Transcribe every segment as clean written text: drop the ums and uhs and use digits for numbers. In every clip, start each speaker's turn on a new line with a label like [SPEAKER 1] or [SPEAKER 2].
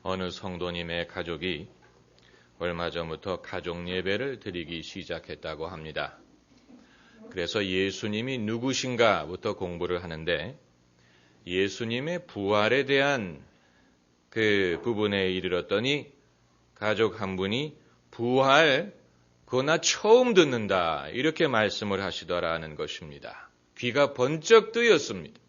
[SPEAKER 1] 어느 성도님의 가족이 얼마 전부터 가족 예배를 드리기 시작했다고 합니다. 그래서 예수님이 누구신가부터 공부를 하는데 예수님의 부활에 대한 그 부분에 이르렀더니 가족 한 분이 부활, 그거 나 처음 듣는다 이렇게 말씀을 하시더라는 것입니다. 귀가 번쩍 뜨였습니다.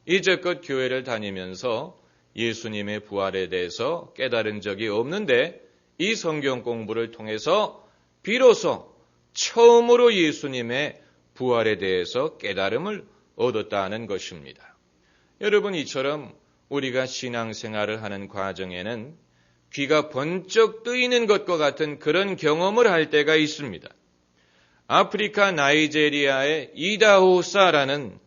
[SPEAKER 1] 이제껏 교회를 다니면서 예수님의 부활에 대해서 깨달은 적이 없는데 이 성경 공부를 통해서 비로소 처음으로 예수님의 부활에 대해서 깨달음을 얻었다는 것입니다. 여러분, 이처럼 우리가 신앙생활을 하는 과정에는 귀가 번쩍 뜨이는 것과 같은 그런 경험을 할 때가 있습니다. 아프리카 나이제리아의 이다호사라는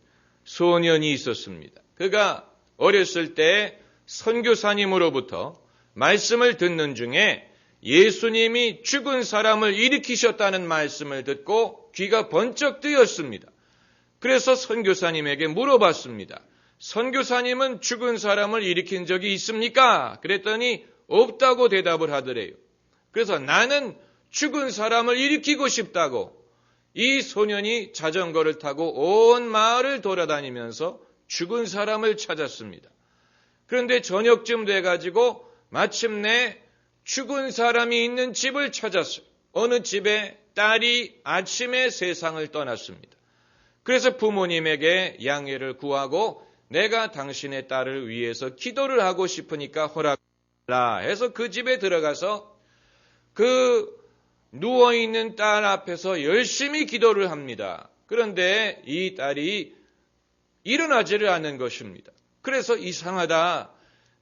[SPEAKER 1] 소년이 있었습니다. 그가 어렸을 때 선교사님으로부터 말씀을 듣는 중에 예수님이 죽은 사람을 일으키셨다는 말씀을 듣고 귀가 번쩍 뜨였습니다. 그래서 선교사님에게 물어봤습니다. 선교사님은 죽은 사람을 일으킨 적이 있습니까? 그랬더니 없다고 대답을 하더래요. 그래서 나는 죽은 사람을 일으키고 싶다고 이 소년이 자전거를 타고 온 마을을 돌아다니면서 죽은 사람을 찾았습니다. 그런데 저녁쯤 돼가지고 마침내 죽은 사람이 있는 집을 찾았어요. 어느 집에 딸이 아침에 세상을 떠났습니다. 그래서 부모님에게 양해를 구하고 내가 당신의 딸을 위해서 기도를 하고 싶으니까 허락하라 해서 그 집에 들어가서 그 누워있는 딸 앞에서 열심히 기도를 합니다. 그런데 이 딸이 일어나지를 않는 것입니다. 그래서 이상하다.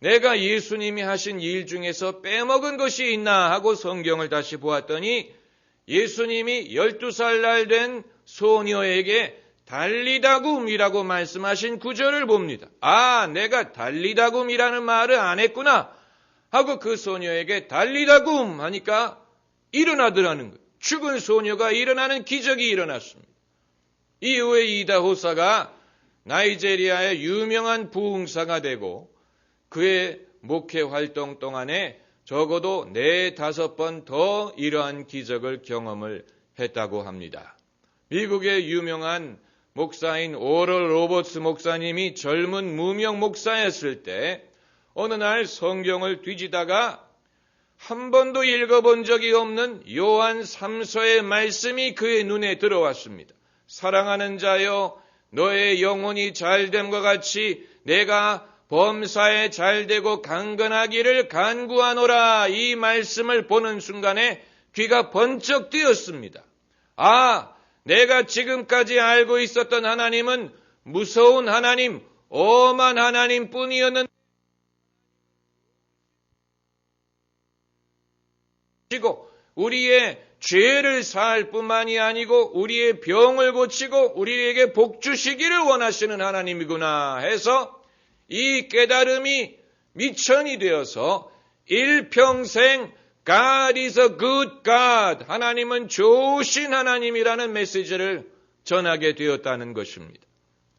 [SPEAKER 1] 내가 예수님이 하신 일 중에서 빼먹은 것이 있나 하고 성경을 다시 보았더니 예수님이 12살 날 된 소녀에게 달리다굼이라고 말씀하신 구절을 봅니다. 아, 내가 달리다굼이라는 말을 안 했구나 하고 그 소녀에게 달리다굼 하니까 일어나더라는 거예요. 죽은 소녀가 일어나는 기적이 일어났습니다. 이후에 이다호사가 나이제리아의 유명한 부흥사가 되고 그의 목회 활동 동안에 적어도 4-5번 더 이러한 기적을 경험을 했다고 합니다. 미국의 유명한 목사인 오럴 로버츠 목사님이 젊은 무명 목사였을 때 어느 날 성경을 뒤지다가 한 번도 읽어본 적이 없는 요한 3서의 말씀이 그의 눈에 들어왔습니다. 사랑하는 자여, 너의 영혼이 잘됨과 같이 내가 범사에 잘되고 강건하기를 간구하노라. 이 말씀을 보는 순간에 귀가 번쩍 뜨였습니다. 아, 내가 지금까지 알고 있었던 하나님은 무서운 하나님, 엄한 하나님뿐이었는데 우리의 죄를 사할 뿐만이 아니고 우리의 병을 고치고 우리에게 복 주시기를 원하시는 하나님이구나 해서 이 깨달음이 미천이 되어서 일평생 God is a good God, 하나님은 좋으신 하나님이라는 메시지를 전하게 되었다는 것입니다.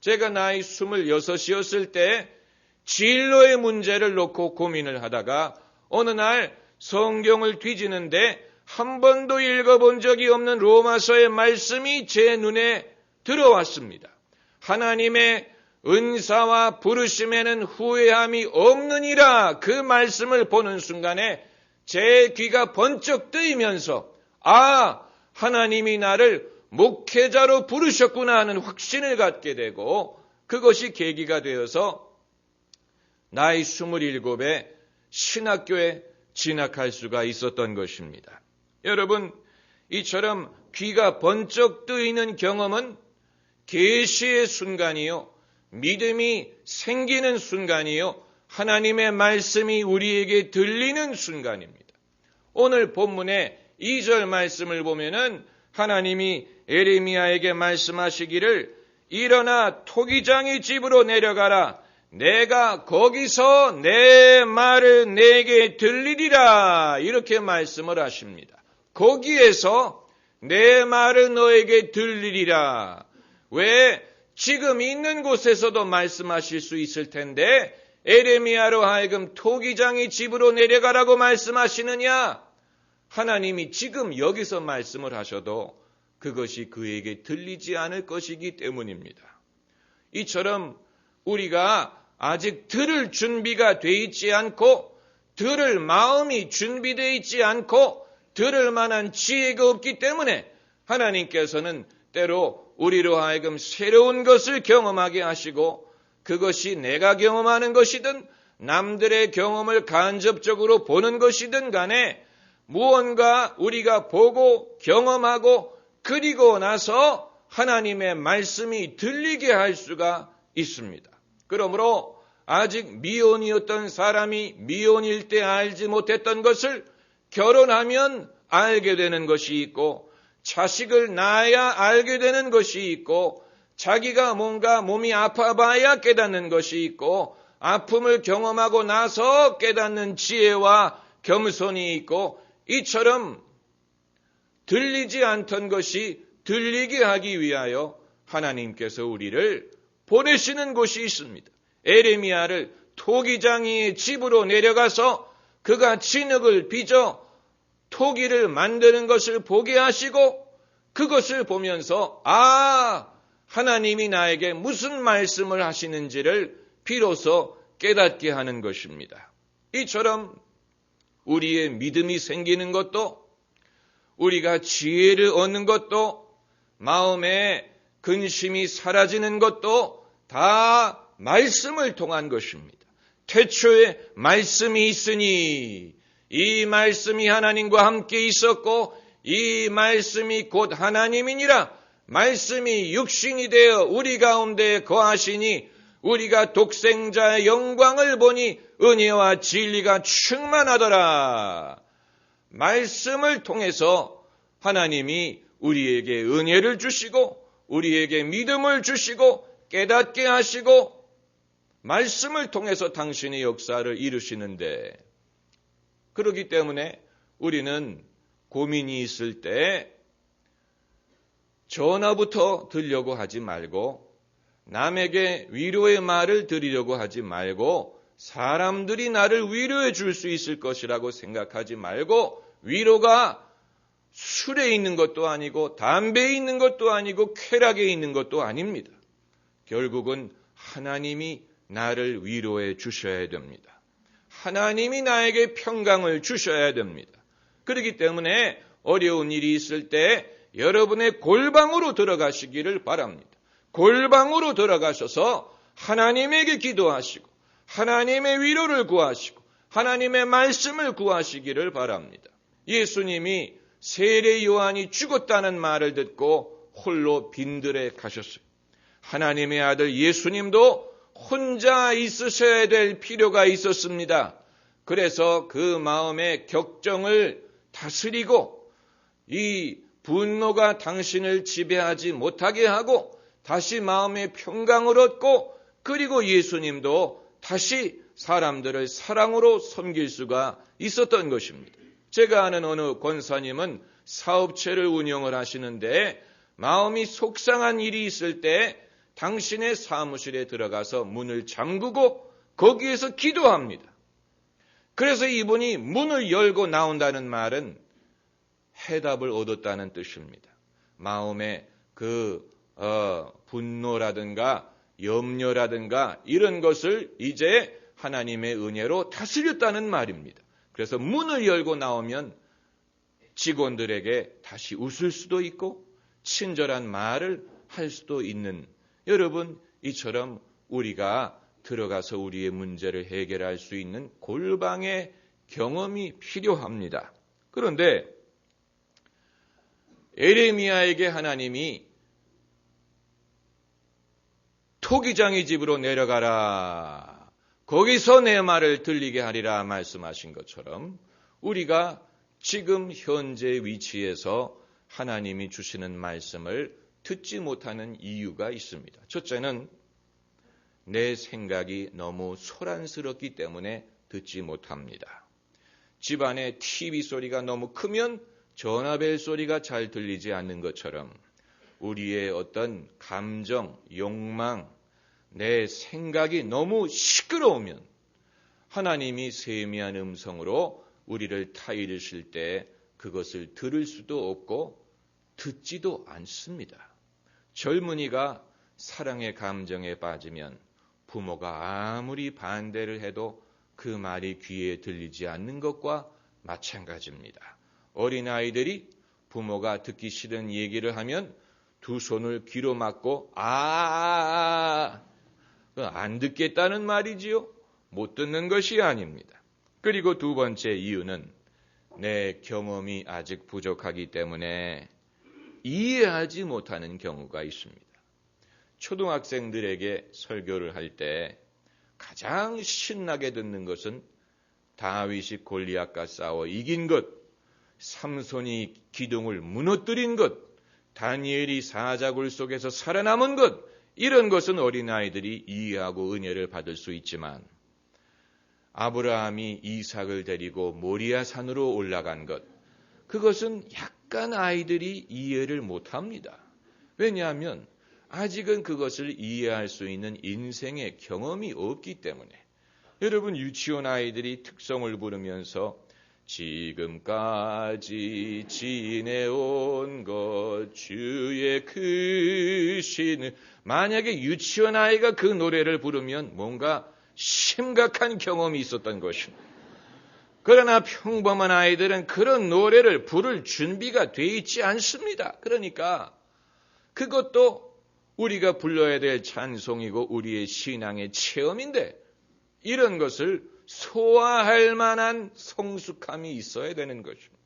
[SPEAKER 1] 제가 나이 26이었을 때 진로의 문제를 놓고 고민을 하다가 어느 날 성경을 뒤지는데 한 번도 읽어본 적이 없는 로마서의 말씀이 제 눈에 들어왔습니다. 하나님의 은사와 부르심에는 후회함이 없느니라, 그 말씀을 보는 순간에 제 귀가 번쩍 뜨이면서 아, 하나님이 나를 목회자로 부르셨구나 하는 확신을 갖게 되고 그것이 계기가 되어서 나이 27에 신학교에 진학할 수가 있었던 것입니다. 여러분, 이처럼 귀가 번쩍 뜨이는 경험은 계시의 순간이요, 믿음이 생기는 순간이요, 하나님의 말씀이 우리에게 들리는 순간입니다. 오늘 본문의 2절 말씀을 보면은 하나님이 에레미야에게 말씀하시기를 일어나 토기장의 집으로 내려가라. 내가 거기서 내 말을 내게 들리리라. 이렇게 말씀을 하십니다. 거기에서 내 말을 너에게 들리리라. 왜? 지금 있는 곳에서도 말씀하실 수 있을 텐데 에레미야로 하여금 토기장의 집으로 내려가라고 말씀하시느냐? 하나님이 지금 여기서 말씀을 하셔도 그것이 그에게 들리지 않을 것이기 때문입니다. 이처럼 우리가 아직 들을 준비가 돼 있지 않고 들을 마음이 준비되어 있지 않고 들을 만한 지혜가 없기 때문에 하나님께서는 때로 우리로 하여금 새로운 것을 경험하게 하시고 그것이 내가 경험하는 것이든 남들의 경험을 간접적으로 보는 것이든 간에 무언가 우리가 보고 경험하고 그리고 나서 하나님의 말씀이 들리게 할 수가 있습니다. 그러므로 아직 미혼이었던 사람이 미혼일 때 알지 못했던 것을 결혼하면 알게 되는 것이 있고 자식을 낳아야 알게 되는 것이 있고 자기가 뭔가 몸이 아파봐야 깨닫는 것이 있고 아픔을 경험하고 나서 깨닫는 지혜와 겸손이 있고 이처럼 들리지 않던 것이 들리게 하기 위하여 하나님께서 우리를 보내시는 곳이 있습니다. 에레미야를 토기장이의 집으로 내려가서 그가 진흙을 빚어 토기를 만드는 것을 보게 하시고 그것을 보면서 하나님이 나에게 무슨 말씀을 하시는지를 비로소 깨닫게 하는 것입니다. 이처럼 우리의 믿음이 생기는 것도 우리가 지혜를 얻는 것도 마음의 근심이 사라지는 것도 다 말씀을 통한 것입니다. 태초에 말씀이 있으니 이 말씀이 하나님과 함께 있었고 이 말씀이 곧 하나님이니라. 말씀이 육신이 되어 우리 가운데 거하시니 우리가 독생자의 영광을 보니 은혜와 진리가 충만하더라. 말씀을 통해서 하나님이 우리에게 은혜를 주시고 우리에게 믿음을 주시고 깨닫게 하시고 말씀을 통해서 당신의 역사를 이루시는데 그렇기 때문에 우리는 고민이 있을 때 전화부터 들려고 하지 말고 남에게 위로의 말을 드리려고 하지 말고 사람들이 나를 위로해 줄 수 있을 것이라고 생각하지 말고 위로가 술에 있는 것도 아니고 담배에 있는 것도 아니고 쾌락에 있는 것도 아닙니다. 결국은 하나님이 나를 위로해 주셔야 됩니다. 하나님이 나에게 평강을 주셔야 됩니다. 그렇기 때문에 어려운 일이 있을 때 여러분의 골방으로 들어가시기를 바랍니다. 골방으로 들어가셔서 하나님에게 기도하시고 하나님의 위로를 구하시고 하나님의 말씀을 구하시기를 바랍니다. 예수님이 세례 요한이 죽었다는 말을 듣고 홀로 빈들에 가셨어요. 하나님의 아들 예수님도 혼자 있으셔야 될 필요가 있었습니다. 그래서 그 마음의 격정을 다스리고 이 분노가 당신을 지배하지 못하게 하고 다시 마음의 평강을 얻고 그리고 예수님도 다시 사람들을 사랑으로 섬길 수가 있었던 것입니다. 제가 아는 어느 권사님은 사업체를 운영을 하시는데 마음이 속상한 일이 있을 때 당신의 사무실에 들어가서 문을 잠그고 거기에서 기도합니다. 그래서 이분이 문을 열고 나온다는 말은 해답을 얻었다는 뜻입니다. 마음의 분노라든가 염려라든가 이런 것을 이제 하나님의 은혜로 다스렸다는 말입니다. 그래서 문을 열고 나오면 직원들에게 다시 웃을 수도 있고 친절한 말을 할 수도 있는 여러분 이처럼 우리가 들어가서 우리의 문제를 해결할 수 있는 골방의 경험이 필요합니다. 그런데 에레미야에게 하나님이 토기장의 집으로 내려가라. 거기서 내 말을 들리게 하리라 말씀하신 것처럼 우리가 지금 현재 위치에서 하나님이 주시는 말씀을 듣지 못하는 이유가 있습니다. 첫째는 내 생각이 너무 소란스럽기 때문에 듣지 못합니다. 집안에 TV 소리가 너무 크면 전화벨 소리가 잘 들리지 않는 것처럼 우리의 어떤 감정, 욕망, 내 생각이 너무 시끄러우면 하나님이 세미한 음성으로 우리를 타이르실 때 그것을 들을 수도 없고 듣지도 않습니다. 젊은이가 사랑의 감정에 빠지면 부모가 아무리 반대를 해도 그 말이 귀에 들리지 않는 것과 마찬가지입니다. 어린아이들이 부모가 듣기 싫은 얘기를 하면 두 손을 귀로 막고 안 듣겠다는 말이지요. 못 듣는 것이 아닙니다. 그리고 두 번째 이유는 내 경험이 아직 부족하기 때문에 이해하지 못하는 경우가 있습니다. 초등학생들에게 설교를 할 때 가장 신나게 듣는 것은 다윗이 골리앗과 싸워 이긴 것, 삼손이 기둥을 무너뜨린 것, 다니엘이 사자굴 속에서 살아남은 것, 이런 것은 어린아이들이 이해하고 은혜를 받을 수 있지만 아브라함이 이삭을 데리고 모리아 산으로 올라간 것, 그것은 약간 아이들이 이해를 못합니다. 왜냐하면 아직은 그것을 이해할 수 있는 인생의 경험이 없기 때문에. 여러분, 유치원 아이들이 특성을 부르면서 지금까지 지내온 것 주의 크신, 만약에 유치원 아이가 그 노래를 부르면 뭔가 심각한 경험이 있었던 것입니다. 그러나 평범한 아이들은 그런 노래를 부를 준비가 돼 있지 않습니다. 그러니까 그것도 우리가 불러야 될 찬송이고 우리의 신앙의 체험인데 이런 것을 소화할 만한 성숙함이 있어야 되는 것입니다.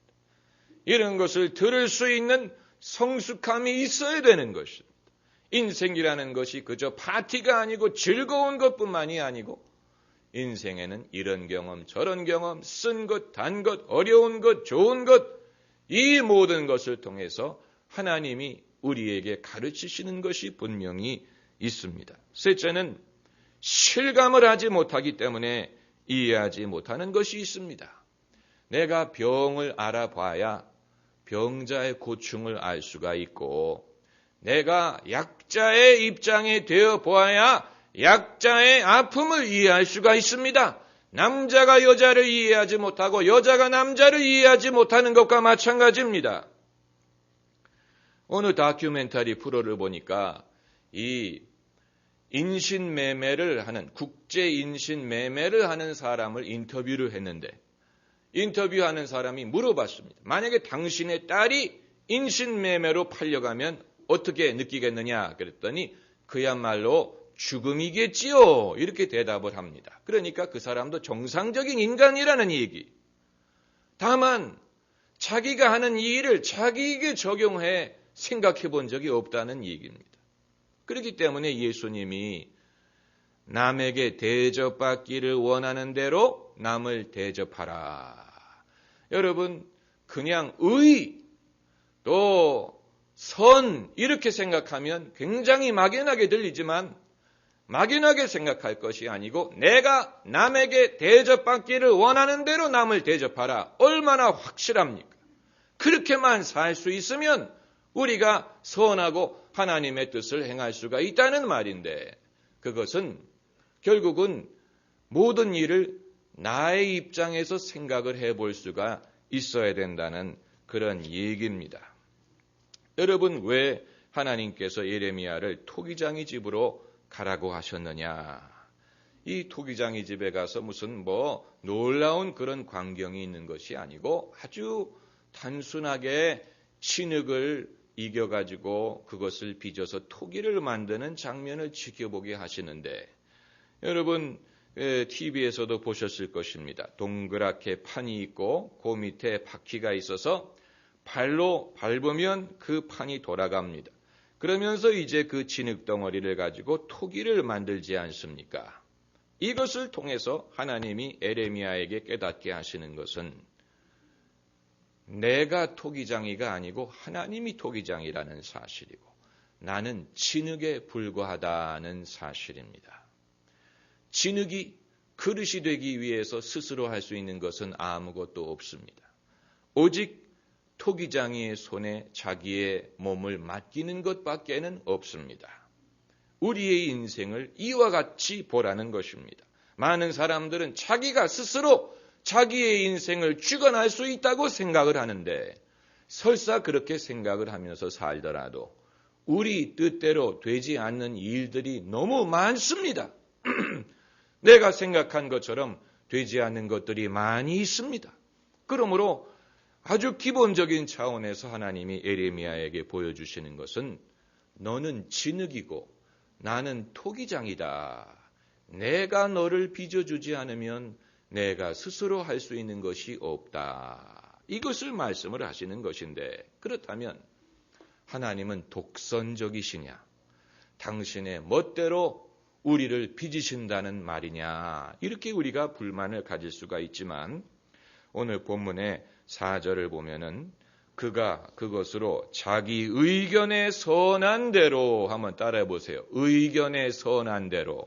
[SPEAKER 1] 이런 것을 들을 수 있는 성숙함이 있어야 되는 것입니다. 인생이라는 것이 그저 파티가 아니고 즐거운 것뿐만이 아니고 인생에는 이런 경험, 저런 경험, 쓴 것, 단 것, 어려운 것, 좋은 것, 이 모든 것을 통해서 하나님이 우리에게 가르치시는 것이 분명히 있습니다. 셋째는 실감을 하지 못하기 때문에 이해하지 못하는 것이 있습니다. 내가 병을 알아봐야 병자의 고충을 알 수가 있고 내가 약자의 입장에 되어 보아야 약자의 아픔을 이해할 수가 있습니다. 남자가 여자를 이해하지 못하고 여자가 남자를 이해하지 못하는 것과 마찬가지입니다. 어느 다큐멘터리 프로를 보니까 이 인신매매를 하는, 국제 인신매매를 하는 사람을 인터뷰를 했는데 인터뷰하는 사람이 물어봤습니다. 만약에 당신의 딸이 인신매매로 팔려가면 어떻게 느끼겠느냐 그랬더니 그야말로 죽음이겠지요. 이렇게 대답을 합니다. 그러니까 그 사람도 정상적인 인간이라는 얘기. 다만 자기가 하는 이 일을 자기에게 적용해 생각해 본 적이 없다는 얘기입니다. 그렇기 때문에 예수님이 남에게 대접받기를 원하는 대로 남을 대접하라. 여러분, 그냥 의, 또 선 이렇게 생각하면 굉장히 막연하게 들리지만 막연하게 생각할 것이 아니고 내가 남에게 대접받기를 원하는 대로 남을 대접하라. 얼마나 확실합니까? 그렇게만 살 수 있으면 우리가 선하고 하나님의 뜻을 행할 수가 있다는 말인데 그것은 결국은 모든 일을 나의 입장에서 생각을 해볼 수가 있어야 된다는 그런 얘기입니다. 여러분, 왜 하나님께서 예레미야를 토기장이 집으로 가라고 하셨느냐? 이 토기장이 집에 가서 무슨 놀라운 그런 광경이 있는 것이 아니고 아주 단순하게 진흙을 이겨가지고 그것을 빚어서 토기를 만드는 장면을 지켜보게 하시는데 여러분 TV에서도 보셨을 것입니다. 동그랗게 판이 있고 그 밑에 바퀴가 있어서 발로 밟으면 그 판이 돌아갑니다. 그러면서 이제 그 진흙 덩어리를 가지고 토기를 만들지 않습니까? 이것을 통해서 하나님이 에레미야에게 깨닫게 하시는 것은 내가 토기장이가 아니고 하나님이 토기장이라는 사실이고 나는 진흙에 불과하다는 사실입니다. 진흙이 그릇이 되기 위해서 스스로 할 수 있는 것은 아무것도 없습니다. 오직 토기장이의 손에 자기의 몸을 맡기는 것밖에는 없습니다. 우리의 인생을 이와 같이 보라는 것입니다. 많은 사람들은 자기가 스스로 자기의 인생을 주관할 수 있다고 생각을 하는데 설사 그렇게 생각을 하면서 살더라도 우리 뜻대로 되지 않는 일들이 너무 많습니다. 내가 생각한 것처럼 되지 않는 것들이 많이 있습니다. 그러므로 아주 기본적인 차원에서 하나님이 에레미야에게 보여주시는 것은 너는 진흙이고 나는 토기장이다. 내가 너를 빚어주지 않으면 내가 스스로 할 수 있는 것이 없다. 이것을 말씀을 하시는 것인데 그렇다면 하나님은 독선적이시냐? 당신의 멋대로 우리를 빚으신다는 말이냐? 이렇게 우리가 불만을 가질 수가 있지만 오늘 본문의 4절을 보면은 그가 그것으로 자기 의견에 선한 대로 한번 따라해 보세요. 의견에 선한 대로.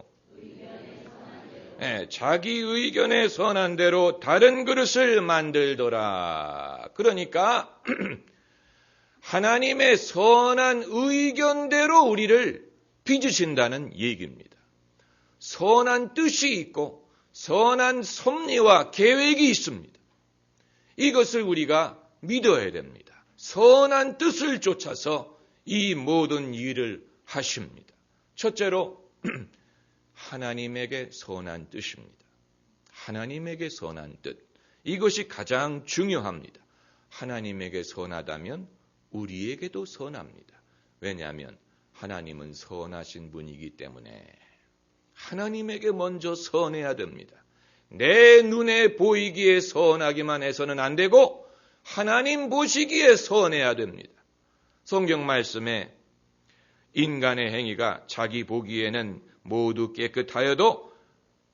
[SPEAKER 1] 네, 자기 의견에 선한 대로 다른 그릇을 만들더라. 그러니까 하나님의 선한 의견대로 우리를 빚으신다는 얘기입니다. 선한 뜻이 있고 선한 섭리와 계획이 있습니다. 이것을 우리가 믿어야 됩니다. 선한 뜻을 쫓아서 이 모든 일을 하십니다. 첫째로 하나님에게 선한 뜻입니다. 하나님에게 선한 뜻. 이것이 가장 중요합니다. 하나님에게 선하다면 우리에게도 선합니다. 왜냐하면 하나님은 선하신 분이기 때문에 하나님에게 먼저 선해야 됩니다. 내 눈에 보이기에 선하기만 해서는 안 되고 하나님 보시기에 선해야 됩니다. 성경 말씀에 인간의 행위가 자기 보기에는 모두 깨끗하여도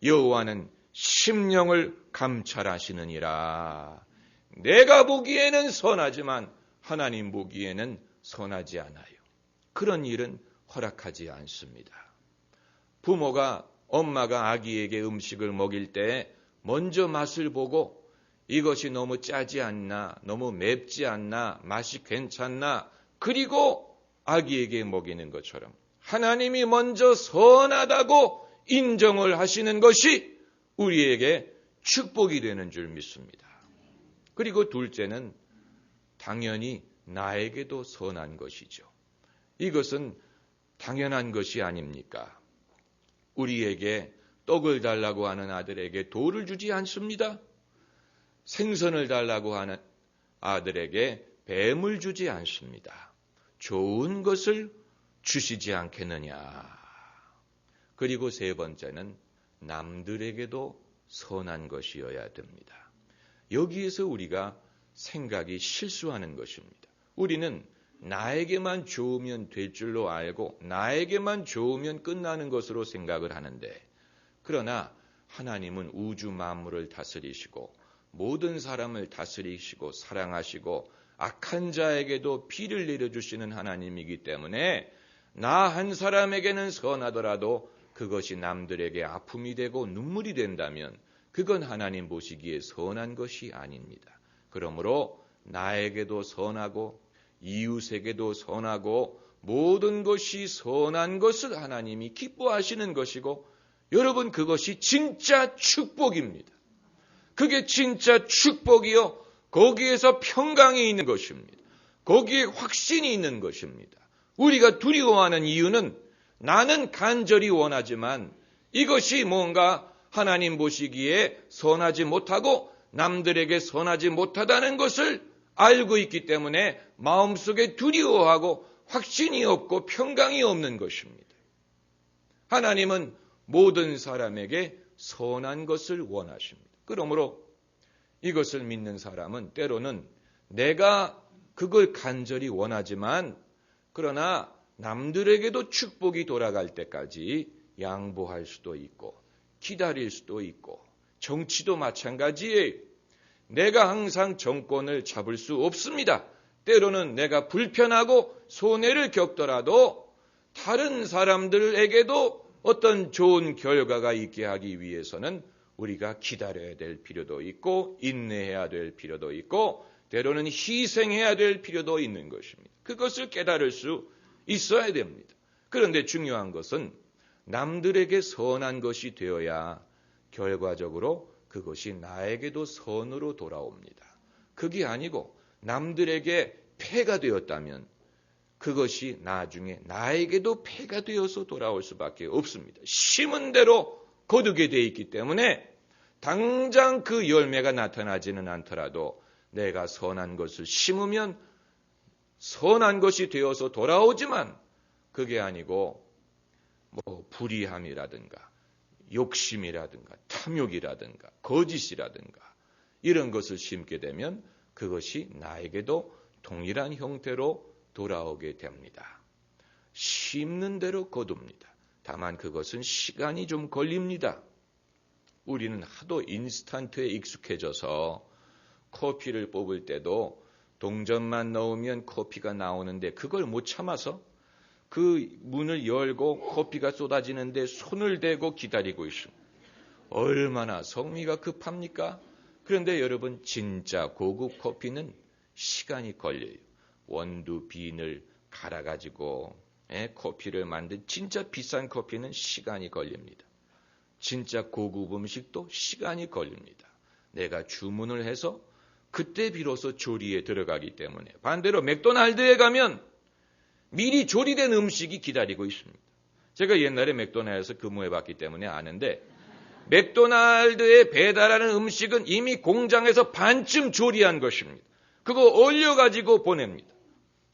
[SPEAKER 1] 여호와는 심령을 감찰하시느니라. 내가 보기에는 선하지만 하나님 보기에는 선하지 않아요. 그런 일은 허락하지 않습니다. 부모가 엄마가 아기에게 음식을 먹일 때 먼저 맛을 보고 이것이 너무 짜지 않나, 너무 맵지 않나, 맛이 괜찮나, 그리고 아기에게 먹이는 것처럼 하나님이 먼저 선하다고 인정을 하시는 것이 우리에게 축복이 되는 줄 믿습니다. 그리고 둘째는 당연히 나에게도 선한 것이죠. 이것은 당연한 것이 아닙니까? 우리에게 떡을 달라고 하는 아들에게 돌을 주지 않습니다. 생선을 달라고 하는 아들에게 뱀을 주지 않습니다. 좋은 것을 주시지 않겠느냐. 그리고 세 번째는 남들에게도 선한 것이어야 됩니다. 여기에서 우리가 생각이 실수하는 것입니다. 우리는 나에게만 좋으면 될 줄로 알고 나에게만 좋으면 끝나는 것으로 생각을 하는데 그러나 하나님은 우주 만물을 다스리시고 모든 사람을 다스리시고 사랑하시고 악한 자에게도 피를 내려주시는 하나님이기 때문에 나 한 사람에게는 선하더라도 그것이 남들에게 아픔이 되고 눈물이 된다면 그건 하나님 보시기에 선한 것이 아닙니다. 그러므로 나에게도 선하고 이웃에게도 선하고 모든 것이 선한 것을 하나님이 기뻐하시는 것이고 여러분 그것이 진짜 축복입니다. 그게 진짜 축복이요. 거기에서 평강이 있는 것입니다. 거기에 확신이 있는 것입니다. 우리가 두려워하는 이유는 나는 간절히 원하지만 이것이 뭔가 하나님 보시기에 선하지 못하고 남들에게 선하지 못하다는 것을 알고 있기 때문에 마음속에 두려워하고 확신이 없고 평강이 없는 것입니다. 하나님은 모든 사람에게 선한 것을 원하십니다. 그러므로 이것을 믿는 사람은 때로는 내가 그걸 간절히 원하지만 그러나 남들에게도 축복이 돌아갈 때까지 양보할 수도 있고 기다릴 수도 있고 정치도 마찬가지예요. 내가 항상 정권을 잡을 수 없습니다. 때로는 내가 불편하고 손해를 겪더라도 다른 사람들에게도 어떤 좋은 결과가 있게 하기 위해서는 우리가 기다려야 될 필요도 있고 인내해야 될 필요도 있고 때로는 희생해야 될 필요도 있는 것입니다. 그것을 깨달을 수 있어야 됩니다. 그런데 중요한 것은 남들에게 선한 것이 되어야 결과적으로 그것이 나에게도 선으로 돌아옵니다. 그게 아니고 남들에게 폐가 되었다면 그것이 나중에 나에게도 폐가 되어서 돌아올 수밖에 없습니다. 심은 대로 거두게 돼 있기 때문에 당장 그 열매가 나타나지는 않더라도 내가 선한 것을 심으면 선한 것이 되어서 돌아오지만 그게 아니고 불의함이라든가 욕심이라든가 탐욕이라든가 거짓이라든가 이런 것을 심게 되면 그것이 나에게도 동일한 형태로 돌아오게 됩니다. 심는 대로 거둡니다. 다만 그것은 시간이 좀 걸립니다. 우리는 하도 인스턴트에 익숙해져서 커피를 뽑을 때도 동전만 넣으면 커피가 나오는데 그걸 못 참아서 그 문을 열고 커피가 쏟아지는데 손을 대고 기다리고 있습니다. 얼마나 성미가 급합니까? 그런데 여러분 진짜 고급 커피는 시간이 걸려요. 원두 빈을 갈아가지고 커피를 만든 진짜 비싼 커피는 시간이 걸립니다. 진짜 고급 음식도 시간이 걸립니다. 내가 주문을 해서 그때 비로소 조리에 들어가기 때문에 반대로 맥도날드에 가면 미리 조리된 음식이 기다리고 있습니다. 제가 옛날에 맥도날드에서 근무해봤기 때문에 아는데 맥도날드에 배달하는 음식은 이미 공장에서 반쯤 조리한 것입니다. 그거 얼려가지고 보냅니다.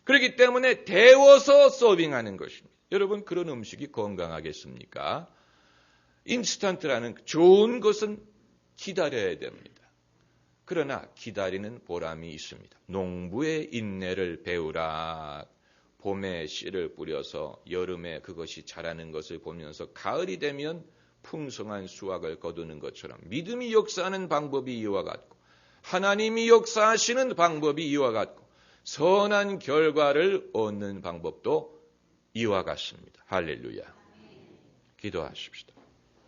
[SPEAKER 1] 그렇기 때문에 데워서 서빙하는 것입니다. 여러분 그런 음식이 건강하겠습니까? 인스턴트라는 좋은 것은 기다려야 됩니다. 그러나 기다리는 보람이 있습니다. 농부의 인내를 배우라. 봄에 씨를 뿌려서 여름에 그것이 자라는 것을 보면서 가을이 되면 풍성한 수확을 거두는 것처럼 믿음이 역사하는 방법이 이와 같고 하나님이 역사하시는 방법이 이와 같고 선한 결과를 얻는 방법도 이와 같습니다. 할렐루야. 기도하십시다.